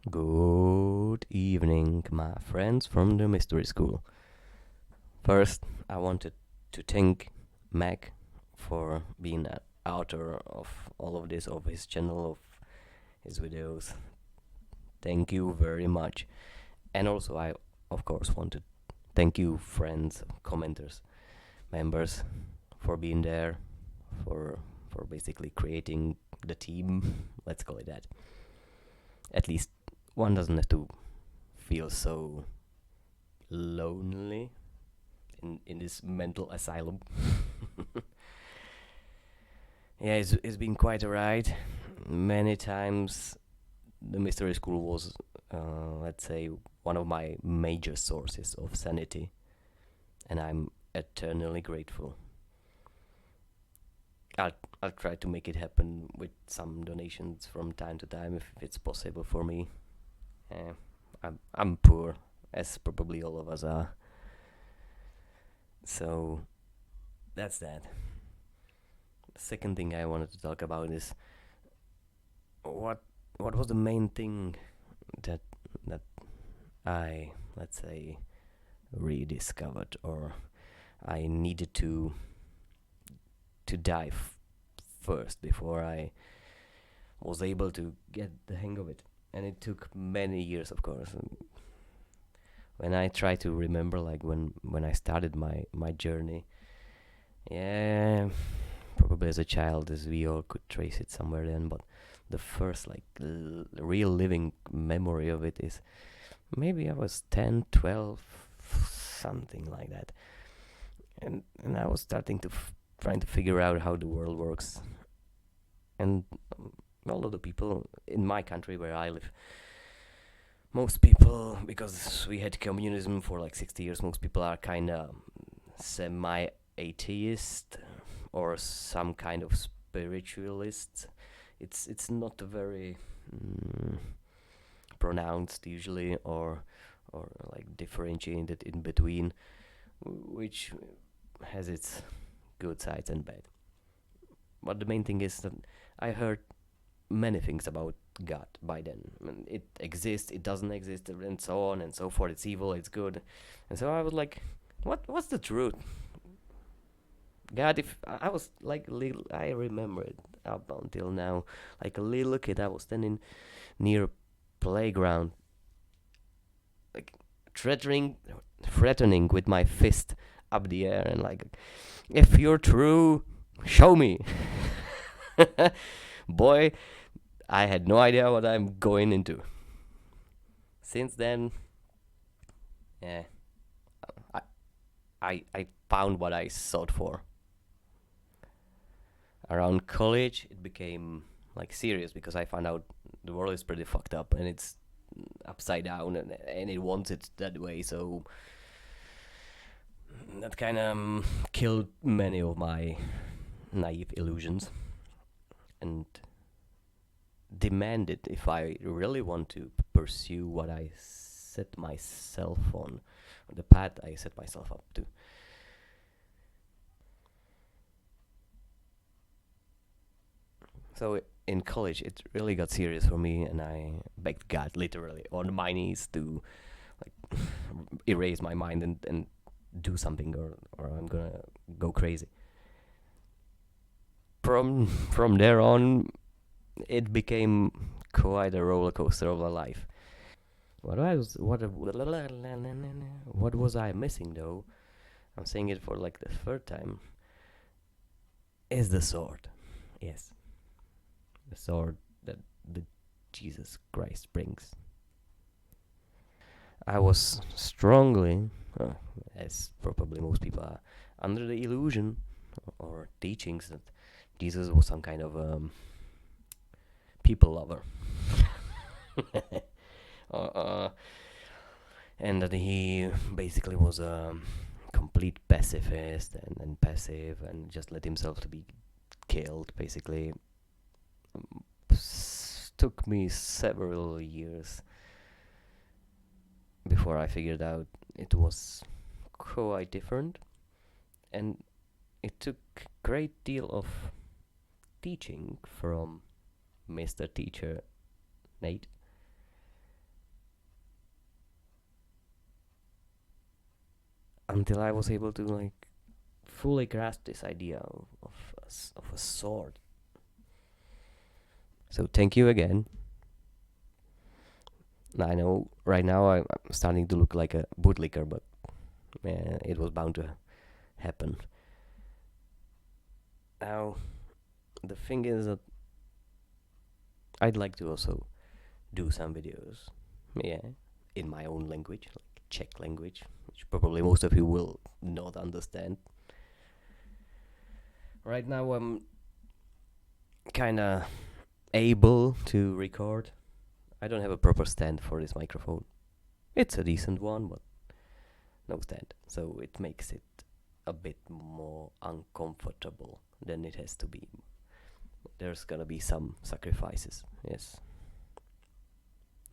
Good evening, my friends from the Mystery School. First, I wanted to thank Mac for being the author of all of this, of his channel, of his videos. Thank you very much. And also, I, of course, want to thank you, friends, commenters, members, for being there, for for basically creating the team. Let's call it that. At least one doesn't have to feel so lonely in this mental asylum. Yeah, it's been quite a ride. Many times, the mystery school was, let's say, one of my major sources of sanity, and I'm eternally grateful. I'll I'll try to make it happen with some donations from time to time if it's possible for me. Uh, I'm poor, as probably all of us are. So that's that. The second thing I wanted to talk about is what what was the main thing that that I, let's say, rediscovered, or I needed to dive first before I was able to get the hang of it. And it took many years, of course. And when I try to remember, like when I started my journey, yeah, probably as a child, as we all could trace it somewhere then. But the first like real living memory of it is maybe I was 10, 12, something like that. And I was starting to trying to figure out how the world works. And all of the people in my country where I live, most people, because we had communism for like 60 years, most people are kind of semi atheist or some kind of spiritualist. It's not very mm, pronounced usually, or like differentiated in between, which has its good sides and bad. But the main thing is that I heard many things about God by then. I mean, it exists, it doesn't exist, and so on and so forth. It's evil, it's good, and so I was like, what's the truth? God, if I was like little, I remember it up until now, like a little kid. I was standing near a playground, like threatening, threatening with my fist up the air, and like, if you're true, show me. Boy, I had no idea what I'm going into. Since then, yeah, I I found what I sought for. Around college, it became like serious because I found out the world is pretty fucked up and it's upside down, and it wants it that way. So that kind of killed many of my naive illusions and demanded if I really want to pursue what I set myself on, the path I set myself up to. So in college, it really got serious for me, and I begged God literally on my knees to like erase my mind and do something, or I'm gonna go crazy. From there on, it became quite a roller coaster of a life. What was I missing though? I'm saying it for like the third time. Is the sword? Yes, the sword that the Jesus Christ brings. I was strongly, as probably most people are, under the illusion or teachings that Jesus was some kind of people lover. uh, and that he basically was a complete pacifist and passive and just let himself to be killed, basically. Took me several years before I figured out it was quite different, and it took great deal of teaching from Mr. Teacher Nate until I was able to like fully grasp this idea of a sword. So thank you again. I know right now I'm starting to look like a bootlicker, but it was bound to happen. Now, the thing is that I'd like to also do some videos, yeah, in my own language, like Czech language, which probably most of you will not understand. Right now, I'm kinda able to record. I don't have a proper stand for this microphone. It's a decent one, but no stand, so it makes it a bit more uncomfortable than it has to be. There's gonna be some sacrifices, yes.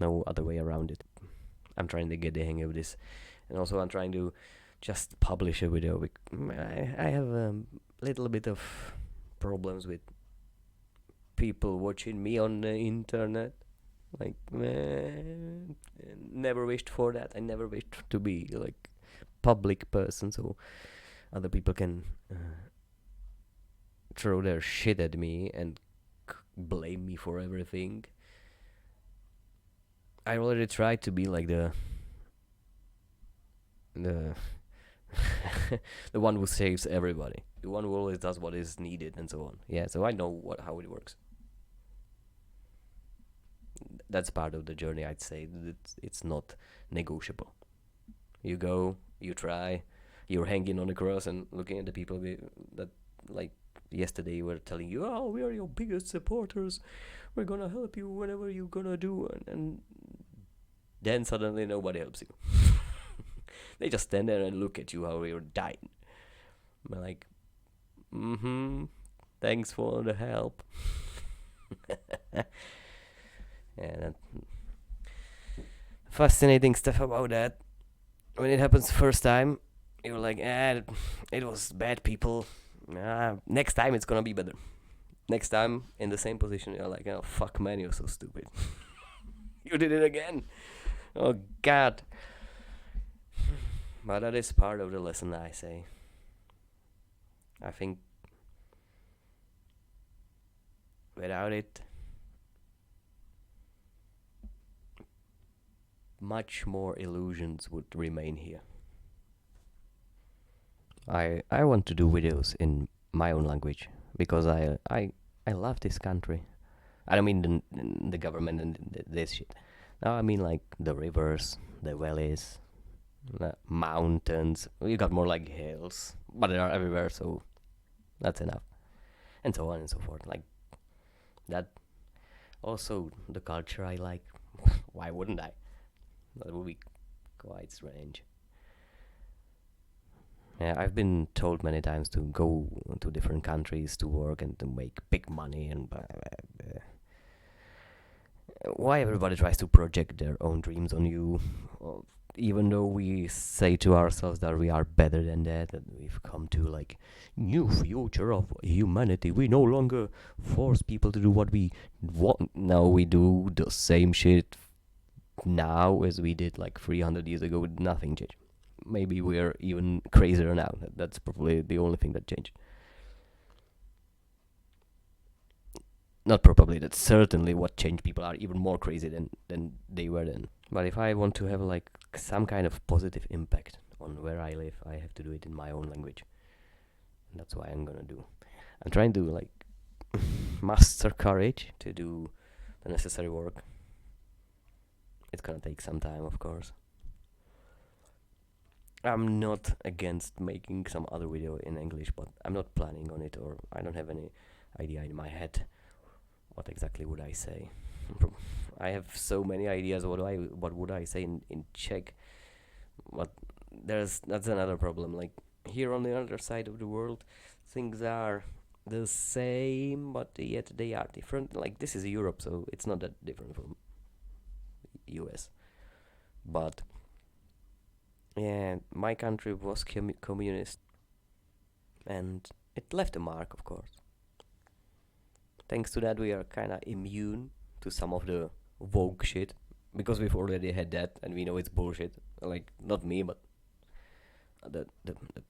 No other way around it. I'm trying to get the hang of this, and also I'm trying to just publish a video. I have a little bit of problems with people watching me on the internet. Like, never wished for that. I never wished to be like public person, so other people can throw their shit at me and blame me for everything. I already tried to be like the the one who saves everybody, the one who always does what is needed and so on. Yeah, so I know how it works. That's part of the journey. I'd say it's not negotiable. You go, you try, you're hanging on the cross and looking at the people that like yesterday were telling you, oh, we are your biggest supporters, we're gonna help you whatever you're gonna do, and then suddenly nobody helps you. They just stand there and look at you how you're dying. I'm like, thanks for the help. Yeah, fascinating stuff about that. When it happens first time, you're like, it was bad people. Next time it's gonna be better. Next time in the same position, you're like, oh fuck man, you're so stupid. You did it again. Oh god. But that is part of the lesson, I say. I think without it, much more illusions would remain here. I want to do videos in my own language because I love this country. I don't mean the government and this shit. No, I mean like the rivers, the valleys, the mountains. You got more like hills, but they are everywhere, so that's enough. And so on and so forth. Like that. Also, the culture I like. Why wouldn't I? That would be quite strange. Yeah, I've been told many times to go to different countries to work and to make big money and why everybody tries to project their own dreams on you, even though we say to ourselves that we are better than that we've come to like new future of humanity. We no longer force people to do what we want. Now we do the same shit now as we did like 300 years ago with nothing changed. Maybe we're even crazier now. That's probably the only thing that changed. Not probably, that's certainly what changed. People are even more crazy than they were then. But if I want to have like some kind of positive impact on where I live, I have to do it in my own language. And that's why I'm gonna do. I'm trying to like muster courage to do the necessary work. It's gonna take some time, of course. I'm not against making some other video in English, but I'm not planning on it, or I don't have any idea in my head. What exactly would I say? I have so many ideas. What would I say in Czech? But that's another problem. Like here on the other side of the world, things are the same, but yet they are different. Like this is Europe, so it's not that different from US. But yeah, my country was communist, and it left a mark, of course. Thanks to that, we are kind of immune to some of the woke shit because we've already had that, and we know it's bullshit. Like not me, but the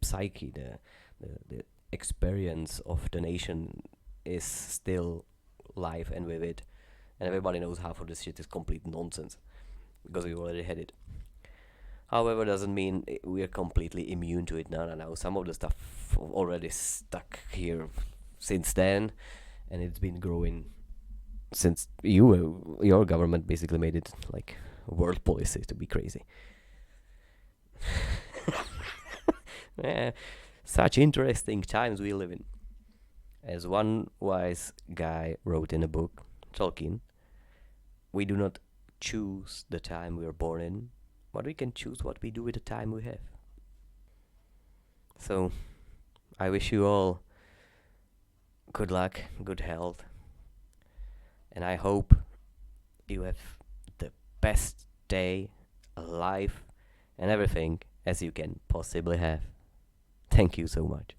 psyche, the experience of the nation is still live and vivid, and everybody knows half of this shit is complete nonsense because we already had it. However, doesn't mean we are completely immune to it. No, no, no. Some of the stuff already stuck here since then, and it's been growing since your government basically made it like a world policy to be crazy. Yeah, such interesting times we live in. As one wise guy wrote in a book, Tolkien, we do not choose the time we are born in, but we can choose what we do with the time we have. So, I wish you all good luck, good health, and I hope you have the best day, life, and everything as you can possibly have. Thank you so much.